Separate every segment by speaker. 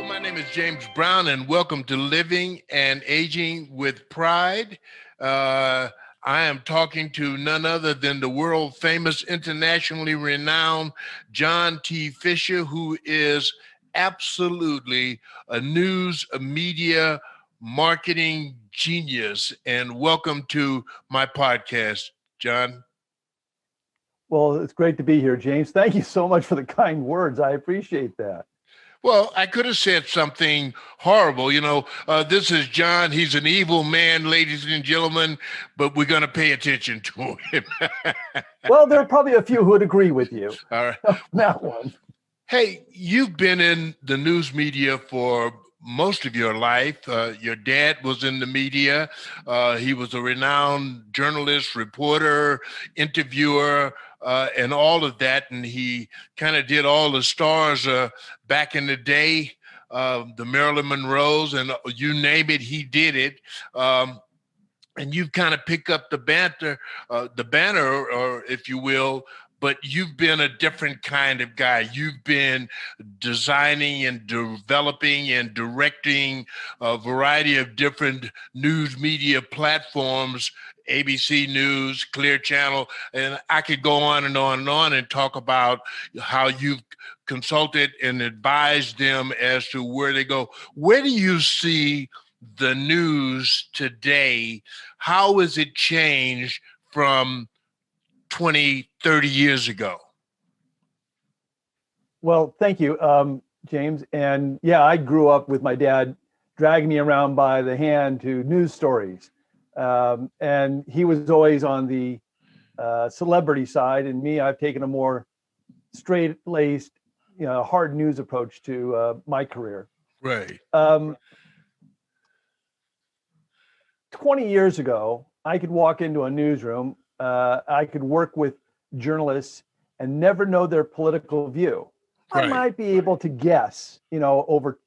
Speaker 1: My name is James Brown, and welcome to Living and Aging with Pride. I am talking to none other than the world famous, internationally renowned Jon T. Fischer, who is absolutely a news, a media, marketing genius. And welcome to my podcast, Jon.
Speaker 2: Well, it's great to be here, James. Thank you so much for the kind words. I appreciate that.
Speaker 1: Well, I could have said something horrible. This is Jon. He's an evil man, ladies and gentlemen, but we're going to pay attention to him.
Speaker 2: Well, there are probably a few who would agree with you.
Speaker 1: All right.
Speaker 2: On that one.
Speaker 1: Hey, you've been in the news media for most of your life. Your dad was in the media. He was a renowned journalist, reporter, interviewer, and all of that. And he kind of did all the stars back in the day, the Marilyn Monroes, and you name it, he did it. And you've kind of picked up the banner, or if you will, but you've been a different kind of guy. You've been designing and developing and directing a variety of different news media platforms, ABC News, Clear Channel, and I could go on and on and on and talk about how you've consulted and advised them as to where they go. Where do you see the news today? How has it changed from 20, 30 years ago?
Speaker 2: Well, thank you, James. And yeah, I grew up with my dad dragging me around by the hand to news stories. And he was always on the celebrity side. And me, I've taken a more straight-laced, hard news approach to my career.
Speaker 1: Right.
Speaker 2: 20 years ago, I could walk into a newsroom, I could work with journalists and never know their political view.
Speaker 1: Right.
Speaker 2: I might be able to guess, over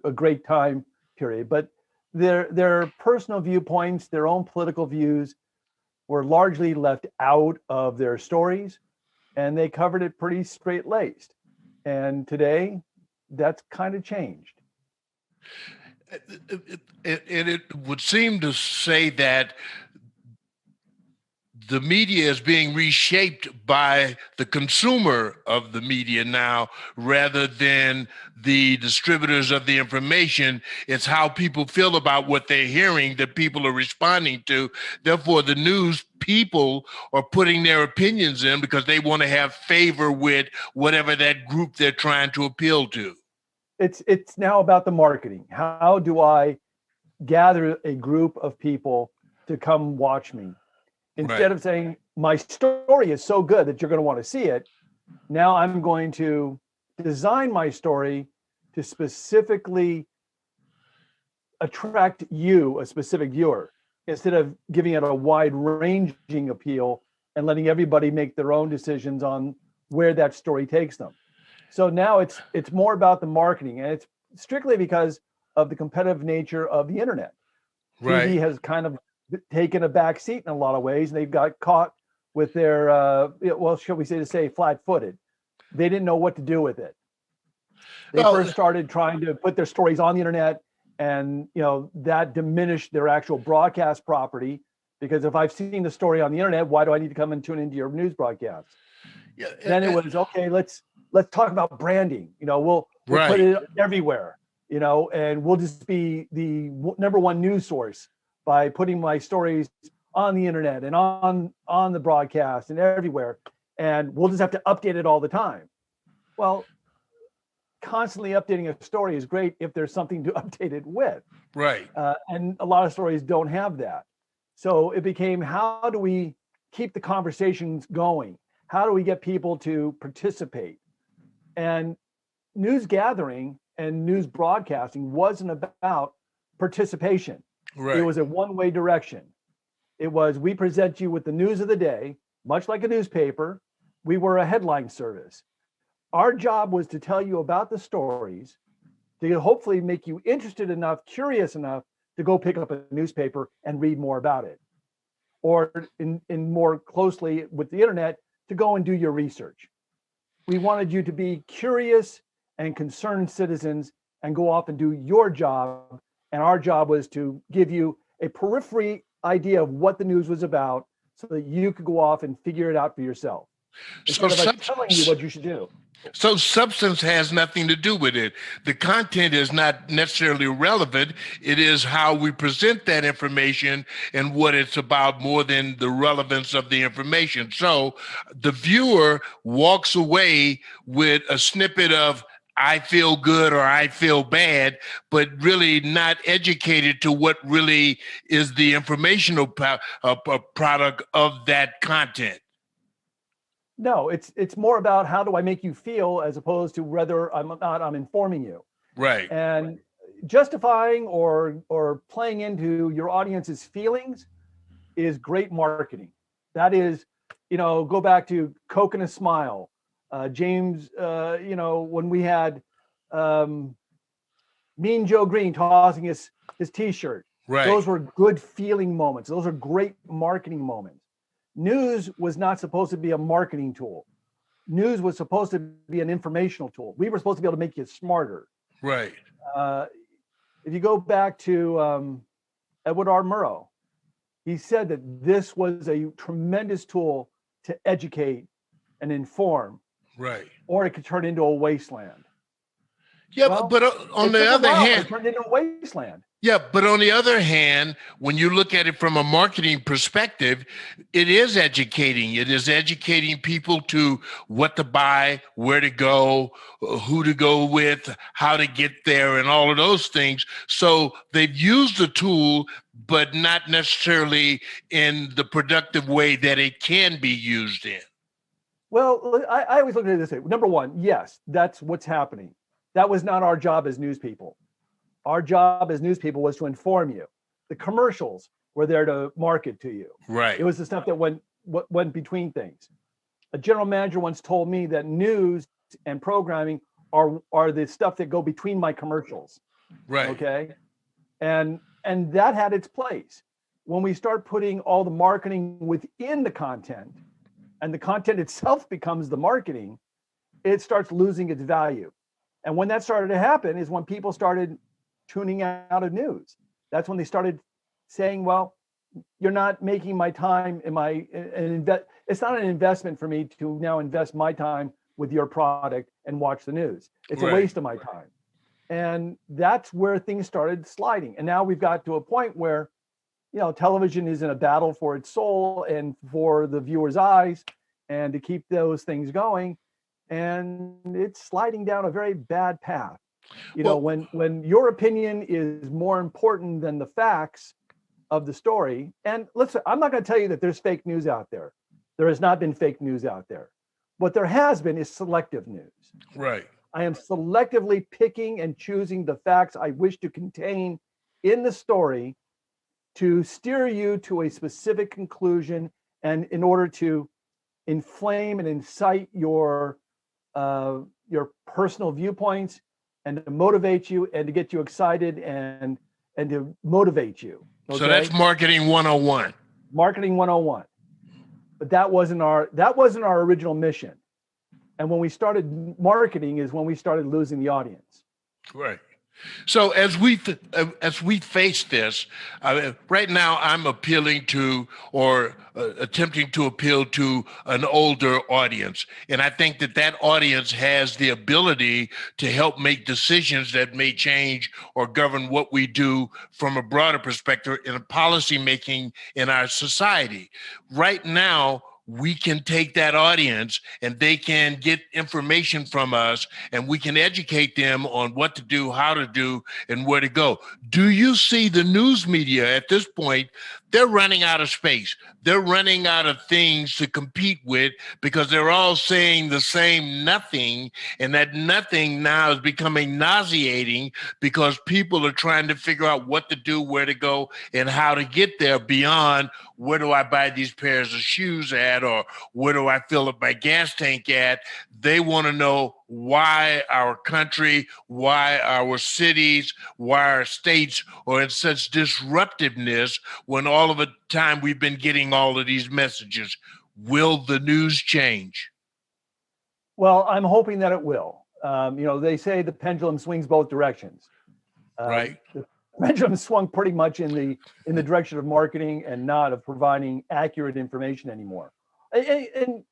Speaker 2: a great time period, but their personal viewpoints, their own political views were largely left out of their stories, and they covered it pretty straight-laced. And today, that's kind of changed.
Speaker 1: It would seem to say that the media is being reshaped by the consumer of the media now, rather than the distributors of the information. It's how people feel about what they're hearing that people are responding to. Therefore, the news people are putting their opinions in because they want to have favor with whatever that group they're trying to appeal to.
Speaker 2: It's now about the marketing. How do I gather a group of people to come watch me? Instead of saying, my story is so good that you're going to want to see it, now I'm going to design my story to specifically attract you, a specific viewer, instead of giving it a wide-ranging appeal and letting everybody make their own decisions on where that story takes them. So now it's more about the marketing, and it's strictly because of the competitive nature of the internet.
Speaker 1: Right.
Speaker 2: TV has kind of taken a back seat in a lot of ways. They've got caught with their, shall we say flat-footed. They didn't know what to do with it. They first started trying to put their stories on the internet, and that diminished their actual broadcast property, because if I've seen the story on the internet, why do I need to come and tune into your news broadcast? Yeah, then it was, okay, let's talk about branding. We'll put it everywhere, and we'll just be the number one news source by putting my stories on the internet and on the broadcast and everywhere. And we'll just have to update it all the time. Well, constantly updating a story is great if there's something to update it with.
Speaker 1: Right.
Speaker 2: And a lot of stories don't have that. So it became, how do we keep the conversations going? How do we get people to participate? And news gathering and news broadcasting wasn't about participation.
Speaker 1: Right.
Speaker 2: It was a one-way direction. It was, we present you with the news of the day, much like a newspaper. We were a headline service. Our job was to tell you about the stories, to hopefully make you interested enough, curious enough to go pick up a newspaper and read more about it. Or in more closely with the internet, to go and do your research. We wanted you to be curious and concerned citizens and go off and do your job. And our job was to give you a periphery idea of what the news was about so that you could go off and figure it out for yourself instead of us telling you what you should do.
Speaker 1: So substance has nothing to do with it. The content is not necessarily relevant. It is how we present that information and what it's about more than the relevance of the information. So the viewer walks away with a snippet of I feel good or I feel bad, but really not educated to what really is the informational product of that content.
Speaker 2: No, it's more about how do I make you feel as opposed to whether I'm informing you.
Speaker 1: Right.
Speaker 2: And justifying or playing into your audience's feelings is great marketing. That is, go back to Coke and a Smile. James, when we had Mean Joe Green tossing his T-shirt.
Speaker 1: Right.
Speaker 2: Those were good feeling moments. Those are great marketing moments. News was not supposed to be a marketing tool. News was supposed to be an informational tool. We were supposed to be able to make you smarter.
Speaker 1: Right.
Speaker 2: If you go back to Edward R. Murrow, he said that this was a tremendous tool to educate and inform.
Speaker 1: Right.
Speaker 2: Or it could turn into a wasteland.
Speaker 1: Yeah, but on the other hand,
Speaker 2: it turned into a wasteland.
Speaker 1: Yeah, but on the other hand, when you look at it from a marketing perspective, it is educating. It is educating people to what to buy, where to go, who to go with, how to get there, and all of those things. So they've used the tool, but not necessarily in the productive way that it can be used in.
Speaker 2: Well, I always look at it this way. Number one, yes, that's what's happening. That was not our job as news people. Our job as news people was to inform you. The commercials were there to market to you.
Speaker 1: Right.
Speaker 2: It was the stuff that went between things. A general manager once told me that news and programming are the stuff that go between my commercials.
Speaker 1: Right.
Speaker 2: Okay. And that had its place. When we start putting all the marketing within the content, and the content itself becomes the marketing, it starts losing its value. And when that started to happen is when people started tuning out of news. That's when they started saying, well, you're not making my time it's not an investment for me to now invest my time with your product and watch the news. It's
Speaker 1: right.
Speaker 2: a waste of my time. And that's where things started sliding. And now we've got to a point where, television is in a battle for its soul and for the viewer's eyes and to keep those things going. And it's sliding down a very bad path. When your opinion is more important than the facts of the story, and listen, I'm not going to tell you that there's fake news out there. There has not been fake news out there. What there has been is selective news.
Speaker 1: Right.
Speaker 2: I am selectively picking and choosing the facts I wish to contain in the story to steer you to a specific conclusion, and in order to inflame and incite your personal viewpoints, and to motivate you and to get you excited and to motivate you. Okay?
Speaker 1: So that's marketing 101.
Speaker 2: Marketing 101. But that wasn't our original mission. And when we started marketing is when we started losing the audience.
Speaker 1: Right. So as we face this, right now I'm appealing to or attempting to appeal to an older audience. And I think that audience has the ability to help make decisions that may change or govern what we do from a broader perspective in policy making in our society. Right now, we can take that audience and they can get information from us and we can educate them on what to do, how to do, and where to go. Do you see the news media at this point? They're running out of space. They're running out of things to compete with because they're all saying the same nothing, and that nothing now is becoming nauseating because people are trying to figure out what to do, where to go, and how to get there beyond where do I buy these pairs of shoes at or where do I fill up my gas tank at. They want to know why our country, why our cities, why our states are in such disruptiveness when all of the time we've been getting all of these messages. Will the news change?
Speaker 2: Well, I'm hoping that it will. They say the pendulum swings both directions.
Speaker 1: Right.
Speaker 2: The pendulum swung pretty much in the direction of marketing and not of providing accurate information anymore. And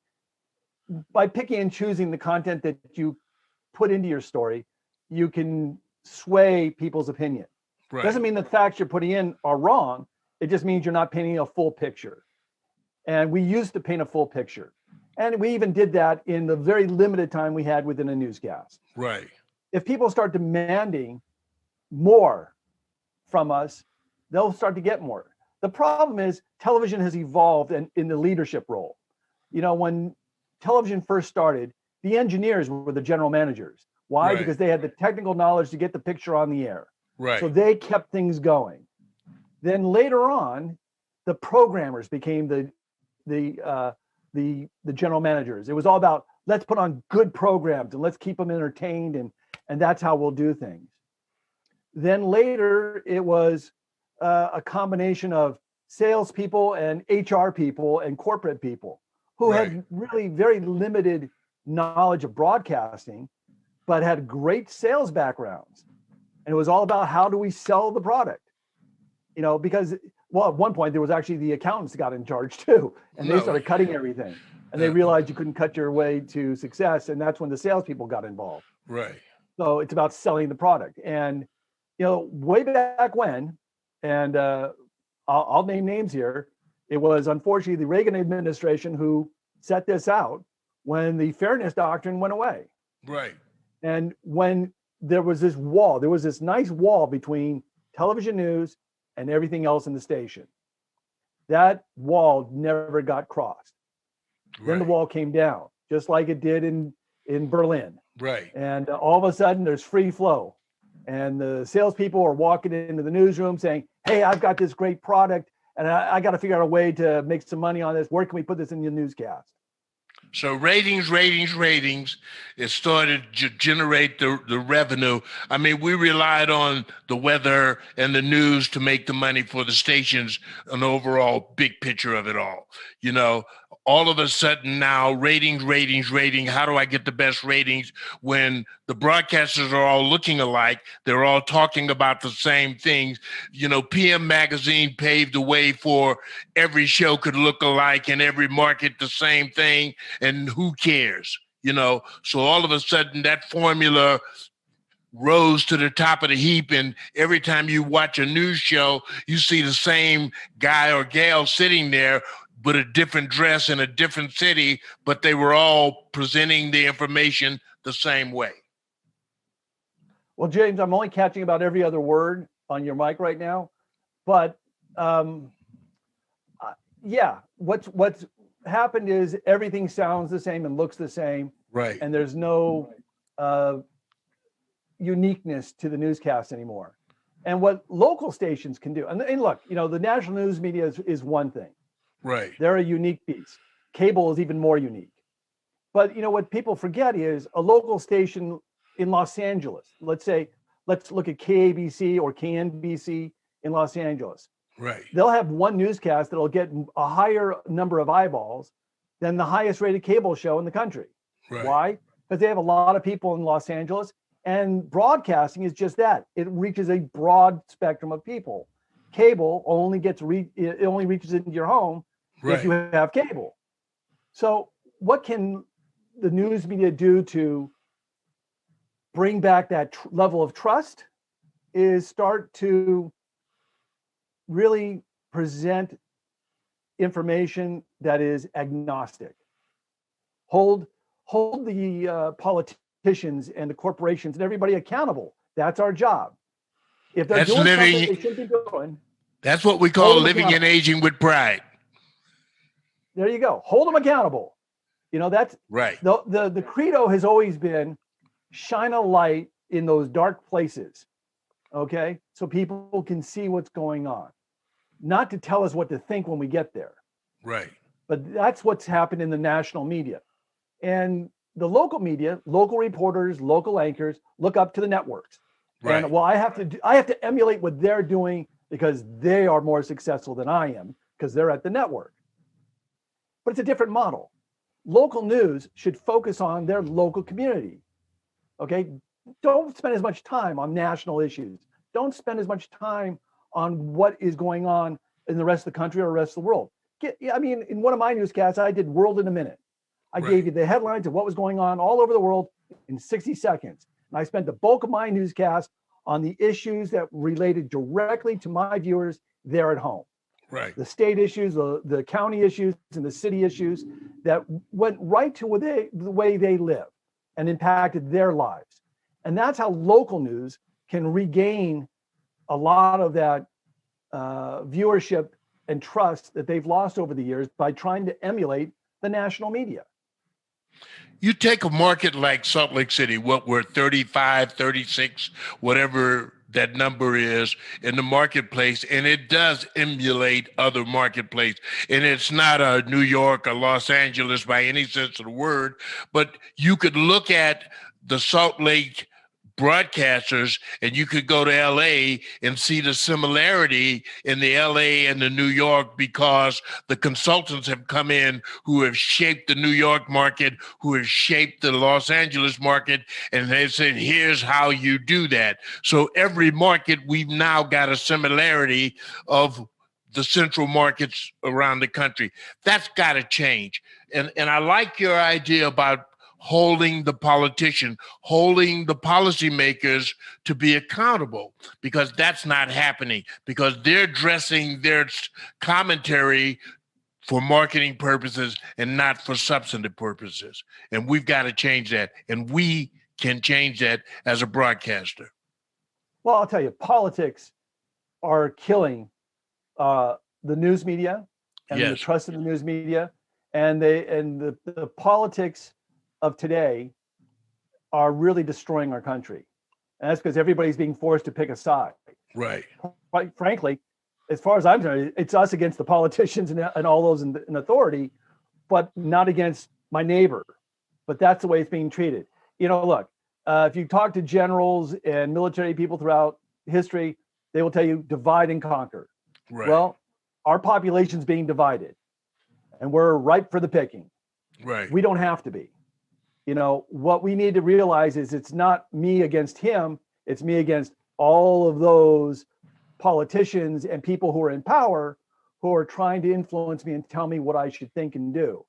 Speaker 2: by picking and choosing the content that you put into your story, you can sway people's opinion.
Speaker 1: Right.
Speaker 2: Doesn't mean the facts you're putting in are wrong. It just means you're not painting a full picture. And we used to paint a full picture. And we even did that in the very limited time we had within a newscast.
Speaker 1: Right.
Speaker 2: If people start demanding more from us, they'll start to get more. The problem is television has evolved in the leadership role. When television first started, the engineers were the general managers. Why?
Speaker 1: Right.
Speaker 2: Because they had the technical knowledge to get the picture on the air.
Speaker 1: Right.
Speaker 2: So they kept things going. Then later on, the programmers became the general managers. It was all about, let's put on good programs and let's keep them entertained, and that's how we'll do things. Then later, it was a combination of salespeople and HR people and corporate people who had really very limited knowledge of broadcasting, but had great sales backgrounds. And it was all about, how do we sell the product? Because, well, at one point there was actually the accountants got in charge too, and they started cutting everything, and they realized you couldn't cut your way to success, and that's when the salespeople got involved.
Speaker 1: Right.
Speaker 2: So it's about selling the product. And way back when, and I'll name names here, it was unfortunately the Reagan administration who set this out when the fairness doctrine went away.
Speaker 1: Right.
Speaker 2: And when there was this nice wall between television news and everything else in the station. That wall never got crossed. Right. Then the wall came down, just like it did in Berlin.
Speaker 1: Right.
Speaker 2: And all of a sudden there's free flow. And the salespeople are walking into the newsroom saying, hey, I've got this great product and I got to figure out a way to make some money on this. Where can we put this in the newscast?
Speaker 1: So ratings, it started to generate the revenue. I mean, we relied on the weather and the news to make the money for the stations, an overall big picture of it all. All of a sudden now, ratings. How do I get the best ratings when the broadcasters are all looking alike? They're all talking about the same things. PM Magazine paved the way for every show could look alike and every market the same thing. And who cares? So all of a sudden that formula rose to the top of the heap, and every time you watch a news show, you see the same guy or gal sitting there with a different dress in a different city, but they were all presenting the information the same way.
Speaker 2: Well, James, I'm only catching about every other word on your mic right now, but what's happened is everything sounds the same and looks the same,
Speaker 1: right? And
Speaker 2: there's no uniqueness to the newscast anymore. And what local stations can do, and look, the national news media is one thing.
Speaker 1: Right.
Speaker 2: They're a unique beast. Cable is even more unique. But what people forget is a local station in Los Angeles. Let's look at KABC or KNBC in Los Angeles.
Speaker 1: Right.
Speaker 2: They'll have one newscast that'll get a higher number of eyeballs than the highest rated cable show in the country.
Speaker 1: Right.
Speaker 2: Why? Because they have a lot of people in Los Angeles, and broadcasting is just that. It reaches a broad spectrum of people. Cable only reaches into your home if you have cable. So what can the news media do to bring back that level of trust is start to really present information that is agnostic. Hold the politicians and the corporations and everybody accountable. That's our job. If they're doing something they shouldn't be doing,
Speaker 1: that's what we call living and aging with pride.
Speaker 2: There you go. Hold them accountable. That's
Speaker 1: right.
Speaker 2: The credo has always been shine a light in those dark places. Okay. So people can see what's going on, not to tell us what to think when we get there.
Speaker 1: Right.
Speaker 2: But that's what's happened in the national media. And the local media, local reporters, local anchors look up to the networks. Right. And I have to emulate what they're doing because they are more successful than I am because they're at the network. But it's a different model. Local news should focus on their local community. Okay. Don't spend as much time on national issues. Don't spend as much time on what is going on in the rest of the country or the rest of the world. In one of my newscasts, I did World in a Minute. I gave you the headlines of what was going on all over the world in 60 seconds. And I spent the bulk of my newscast on the issues that related directly to my viewers there at home.
Speaker 1: Right.
Speaker 2: The state issues, the county issues, and the city issues that went right to the way they live and impacted their lives. And that's how local news can regain a lot of that viewership and trust that they've lost over the years by trying to emulate the national media.
Speaker 1: You take a market like Salt Lake City, what we're 35, 36, whatever that number is in the marketplace, and it does emulate other marketplace. And it's not a New York or Los Angeles by any sense of the word, but you could look at the Salt Lake broadcasters and you could go to LA and see the similarity in the LA and the New York, because the consultants have come in who have shaped the New York market, who have shaped the Los Angeles market, and they said, here's how you do that. So every market, we've now got a similarity of the central markets around the country. That's got to change. And I like your idea about holding the politician, holding the policymakers to be accountable, because that's not happening, because they're dressing their commentary for marketing purposes and not for substantive purposes. And we've got to change that. And we can change that as a broadcaster.
Speaker 2: Well, I'll tell you, politics are killing the news media and the trust in the news media, and the politics of today are really destroying our country. And that's because everybody's being forced to pick a side.
Speaker 1: Right.
Speaker 2: Quite frankly, as far as I'm concerned, it's us against the politicians and all those in authority, but not against my neighbor. But that's the way it's being treated. Look, if you talk to generals and military people throughout history, they will tell you divide and conquer.
Speaker 1: Right.
Speaker 2: Well, our population's being divided and we're ripe for the picking.
Speaker 1: Right.
Speaker 2: We don't have to be. What we need to realize is it's not me against him. It's me against all of those politicians and people who are in power who are trying to influence me and tell me what I should think and do.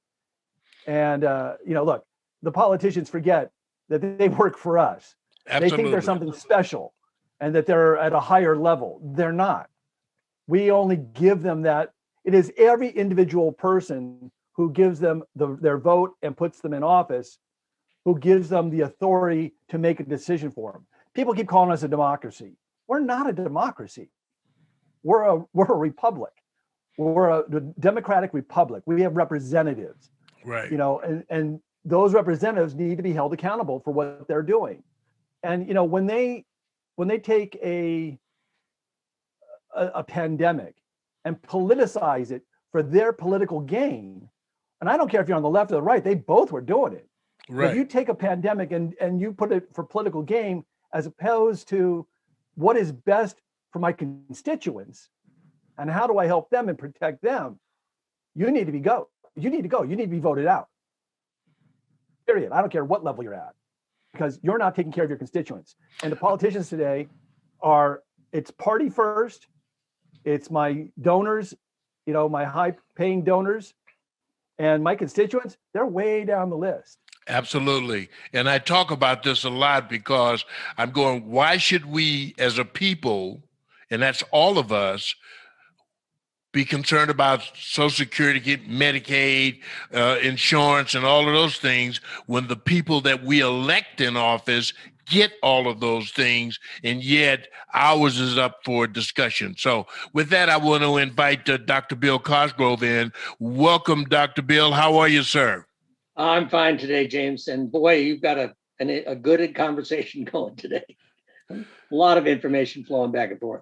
Speaker 2: And, look, the politicians forget that they work for us.
Speaker 1: Absolutely.
Speaker 2: They think they're something special and that they're at a higher level. They're not. We only give them that. It is every individual person who gives them their vote and puts them in office, who gives them the authority to make a decision for them. People keep calling us a democracy. We're not a democracy. We're a republic. We're a democratic republic. We have representatives.
Speaker 1: Right.
Speaker 2: And those representatives need to be held accountable for what they're doing. And when they take a pandemic and politicize it for their political gain, and I don't care if you're on the left or the right, they both were doing it.
Speaker 1: Right.
Speaker 2: If you take a pandemic and you put it for political gain, as opposed to what is best for my constituents and how do I help them and protect them, you need to go. You need to be voted out. Period. I don't care what level you're at, because you're not taking care of your constituents. And the politicians today it's party first. It's my donors, my high paying donors, and my constituents, they're way down the list.
Speaker 1: Absolutely. And I talk about this a lot because I'm going, why should we as a people, and that's all of us, be concerned about Social Security, Medicaid, insurance, and all of those things when the people that we elect in office get all of those things, and yet ours is up for discussion. So with that, I want to invite Dr. Bill Cosgrove in. Welcome, Dr. Bill. How are you, sir?
Speaker 3: I'm fine today, James. And boy, you've got a good conversation going today. A lot of information flowing back and forth.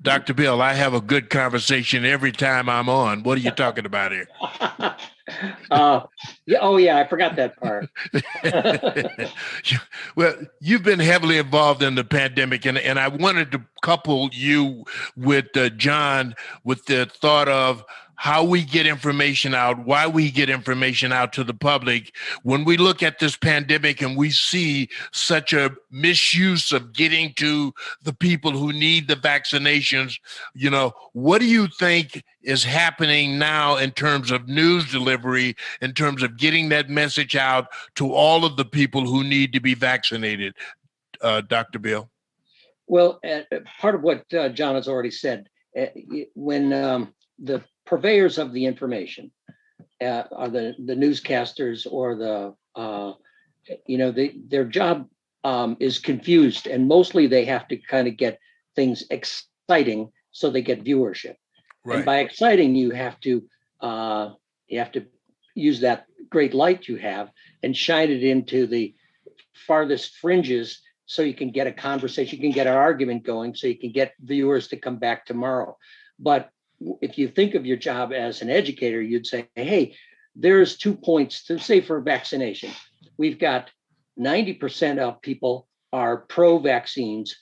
Speaker 1: Dr. Bill, I have a good conversation every time I'm on. What are you talking about here?
Speaker 3: Yeah, I forgot that part.
Speaker 1: Well, you've been heavily involved in the pandemic, and I wanted to couple you with Jon with the thought of how we get information out, why we get information out to the public. When we look at this pandemic and we see such a misuse of getting to the people who need the vaccinations, what do you think is happening now in terms of news delivery, in terms of getting that message out to all of the people who need to be vaccinated, Dr. Bill?
Speaker 3: Well, part of what John has already said, when the purveyors of the information are the newscasters or their job is confused, and mostly they have to kind of get things exciting so they get viewership.
Speaker 1: Right.
Speaker 3: And by exciting, you have to use that great light you have and shine it into the farthest fringes, so you can get a conversation, you can get an argument going, so you can get viewers to come back tomorrow. But if you think of your job as an educator, you'd say, hey, there's 2 points to say for vaccination. We've got 90% of people are pro-vaccines,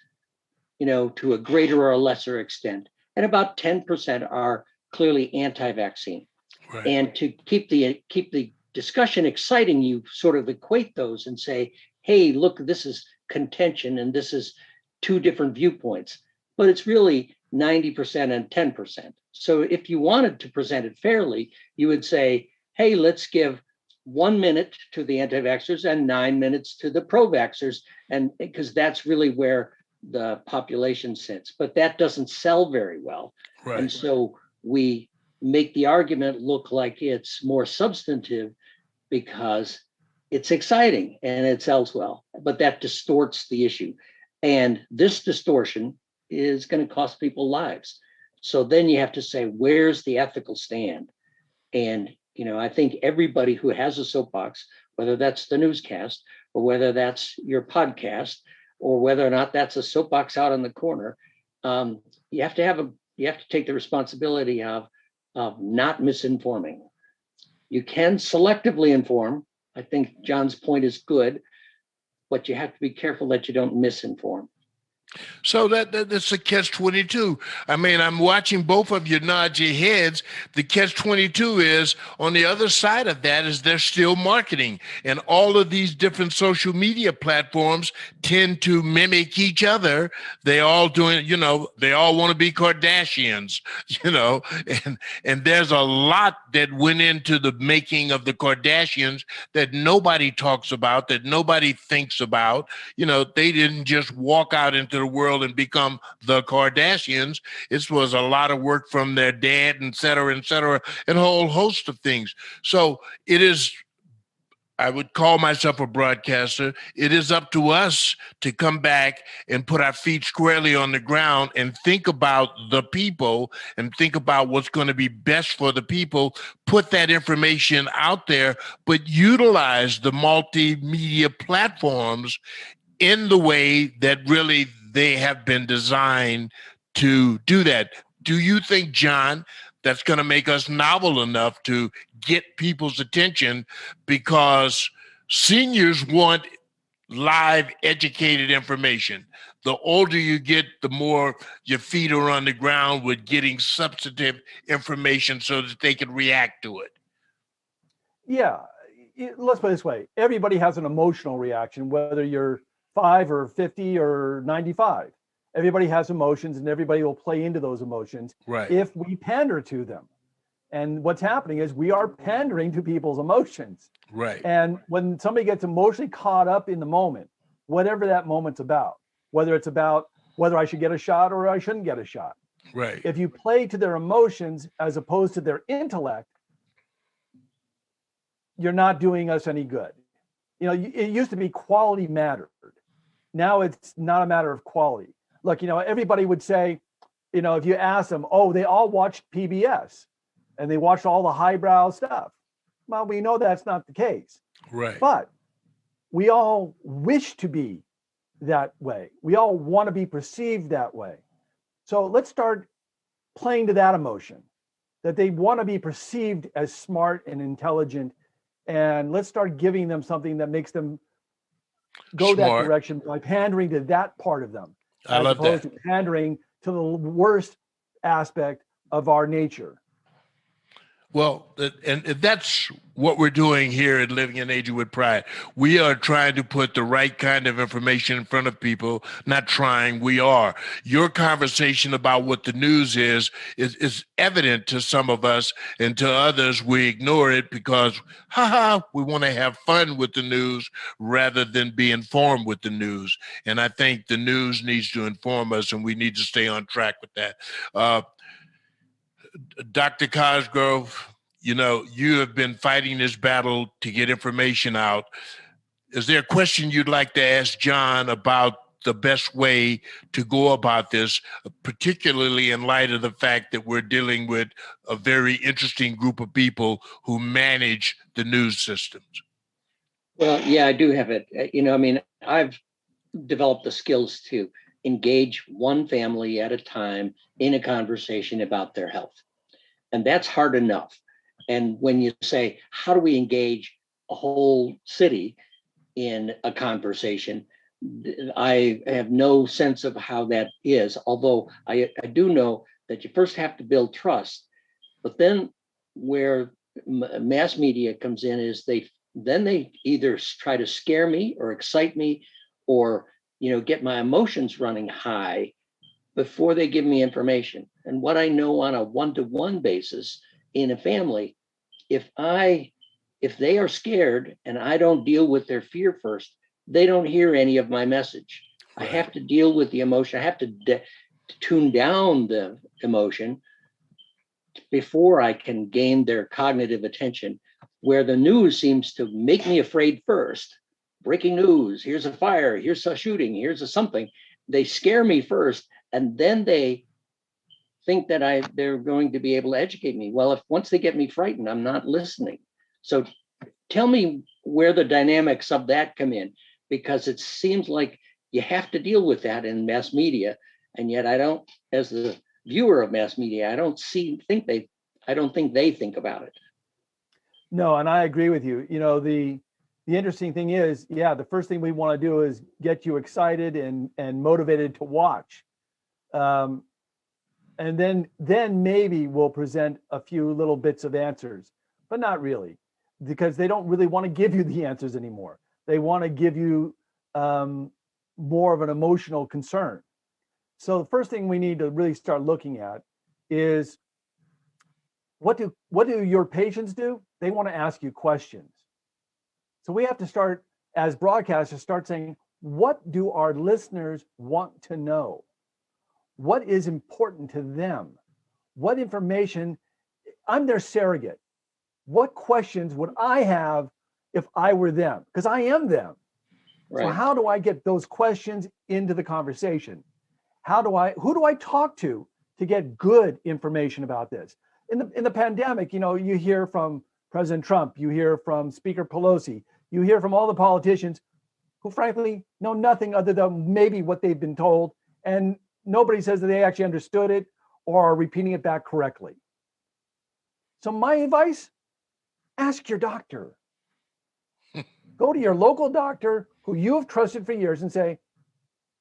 Speaker 3: to a greater or a lesser extent, and about 10% are clearly anti-vaccine.
Speaker 1: Right.
Speaker 3: And to keep the discussion exciting, you sort of equate those and say, hey, look, this is contention and this is two different viewpoints, but it's really 90% and 10%. So if you wanted to present it fairly, you would say, hey, let's give 1 minute to the anti-vaxxers and 9 minutes to the pro-vaxxers, and because that's really where the population sits. But that doesn't sell very well.
Speaker 1: Right.
Speaker 3: And so we make the argument look like it's more substantive because it's exciting and it sells well, but that distorts the issue. And this distortion is going to cost people lives. So then you have to say, where's the ethical stand? And, I think everybody who has a soapbox, whether that's the newscast or whether that's your podcast or whether or not that's a soapbox out on the corner, you have to take the responsibility of not misinforming. You can selectively inform. I think John's point is good, but you have to be careful that you don't misinform.
Speaker 1: So that's a catch-22. I mean, I'm watching both of you nod your heads. The catch-22 is, on the other side of that is they're still marketing. And all of these different social media platforms tend to mimic each other. They all doing, they all want to be Kardashians, and there's a lot that went into the making of the Kardashians that nobody talks about, that nobody thinks about. They didn't just walk out into the world and become the Kardashians. It was a lot of work from their dad, et cetera, and a whole host of things. So it is, I would call myself a broadcaster. It is up to us to come back and put our feet squarely on the ground and think about the people and think about what's going to be best for the people, put that information out there, but utilize the multimedia platforms in the way that really they have been designed to do that. Do you think, John, that's going to make us novel enough to get people's attention? Because seniors want live, educated information. The older you get, the more your feet are on the ground with getting substantive information so that they can react to it.
Speaker 2: Yeah, let's put it this way. Everybody has an emotional reaction, whether you're 5 or 50 or 95. Everybody has emotions and everybody will play into those emotions,
Speaker 1: right,
Speaker 2: if we pander to them. And what's happening is we are pandering to people's emotions.
Speaker 1: Right.
Speaker 2: And when somebody gets emotionally caught up in the moment, whatever that moment's about, whether it's about whether I should get a shot or I shouldn't get a shot.
Speaker 1: Right.
Speaker 2: If you play to their emotions as opposed to their intellect, you're not doing us any good. It used to be quality mattered. Now it's not a matter of quality. Look, everybody would say, if you ask them, oh, they all watched PBS and they watched all the highbrow stuff. Well, we know that's not the case.
Speaker 1: Right.
Speaker 2: But we all wish to be that way. We all want to be perceived that way. So let's start playing to that emotion, that they want to be perceived as smart and intelligent. And let's start giving them something that makes them go that direction by pandering to that part of them, as opposed to pandering to the worst aspect of our nature.
Speaker 1: Well, and that's what we're doing here at Living and Aging with Pride. We are trying to put the right kind of information in front of people, not trying, we are. Your conversation about what the news is evident to some of us, and to others, we ignore it because, we want to have fun with the news rather than be informed with the news. And I think the news needs to inform us, and we need to stay on track with that. Dr. Cosgrove, you have been fighting this battle to get information out. Is there a question you'd like to ask Jon about the best way to go about this, particularly in light of the fact that we're dealing with a very interesting group of people who manage the news systems?
Speaker 3: Well, yeah, I do have it. I've developed the skills to engage one family at a time in a conversation about their health. And that's hard enough. And when you say, how do we engage a whole city in a conversation, I have no sense of how that is. Although I do know that you first have to build trust. But then where mass media comes in is they either try to scare me or excite me or get my emotions running high before they give me information. And what I know on a one-to-one basis in a family, if they are scared and I don't deal with their fear first, they don't hear any of my message. Right. I have to deal with the emotion. I have to tune down the emotion before I can gain their cognitive attention, where the news seems to make me afraid first. Breaking news, here's a fire, here's a shooting, here's a something. They scare me first, and then they think that they're going to be able to educate me. Well, once they get me frightened, I'm not listening. So tell me where the dynamics of that come in, because it seems like you have to deal with that in mass media. And yet I don't, as the viewer of mass media, I don't think they think about it.
Speaker 2: No, and I agree with you. The interesting thing is, the first thing we want to do is get you excited and motivated to watch. And then maybe we'll present a few little bits of answers, but not really, because they don't really want to give you the answers anymore. They want to give you more of an emotional concern. So the first thing we need to really start looking at is what do your patients do? They want to ask you questions. So we have to start, as broadcasters, start saying, what do our listeners want to know? What is important to them? What information? I'm their surrogate. What questions would I have if I were them? Because I am them. Right. So how do I get those questions into the conversation? Who do I talk to get good information about this? In the pandemic, you hear from President Trump, you hear from Speaker Pelosi, you hear from all the politicians who frankly know nothing other than maybe what they've been told, and nobody says that they actually understood it or are repeating it back correctly. So my advice, ask your doctor. Go to your local doctor who you have trusted for years and say,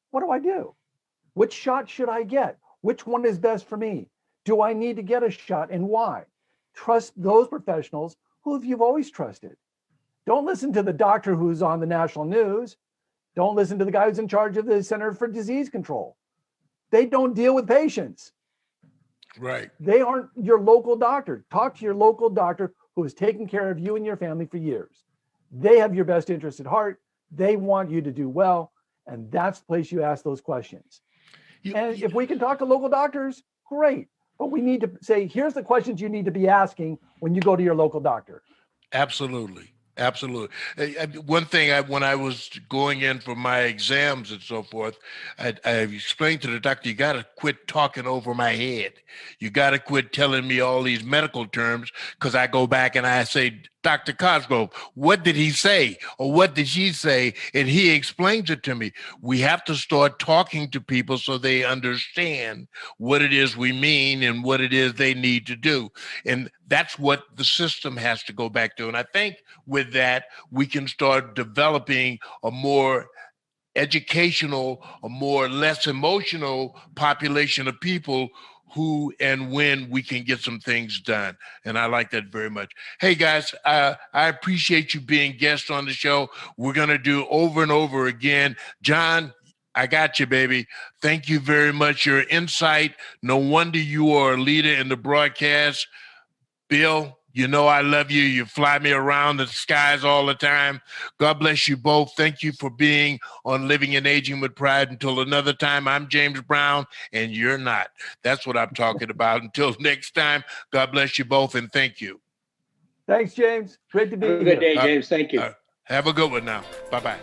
Speaker 2: what do I do? Which shot should I get? Which one is best for me? Do I need to get a shot and why? Trust those professionals who you've always trusted. Don't listen to the doctor who's on the national news. Don't listen to the guy who's in charge of the Center for Disease Control. They don't deal with patients.
Speaker 1: Right.
Speaker 2: They aren't your local doctor. Talk to your local doctor who has taken care of you and your family for years. They have your best interest at heart. They want you to do well. And that's the place you ask those questions. And if we can talk to local doctors, great. But we need to say, here's the questions you need to be asking when you go to your local doctor.
Speaker 1: Absolutely. Absolutely. One thing, when I was going in for my exams and so forth, I explained to the doctor, you got to quit talking over my head. You got to quit telling me all these medical terms, because I go back and I say, Dr. Cosgrove, what did he say? Or what did she say? And he explains it to me. We have to start talking to people so they understand what it is we mean and what it is they need to do. And that's what the system has to go back to. And I think with that, we can start developing a more educational, a more less emotional population of people who and when we can get some things done. And I like that very much. Hey, guys, I appreciate you being guests on the show. We're going to do over and over again. Jon, I got you, baby. Thank you very much. Your insight. No wonder you are a leader in the broadcast. Bill, you know I love you. You fly me around the skies all the time. God bless you both. Thank you for being on Living and Aging with Pride. Until another time, I'm James Brown, and you're not. That's what I'm talking about. Until next time, God bless you both, and thank you.
Speaker 2: Thanks, James. Great to be here.
Speaker 3: Have a good day, James. Thank you.
Speaker 1: Have a good one now. Bye-bye.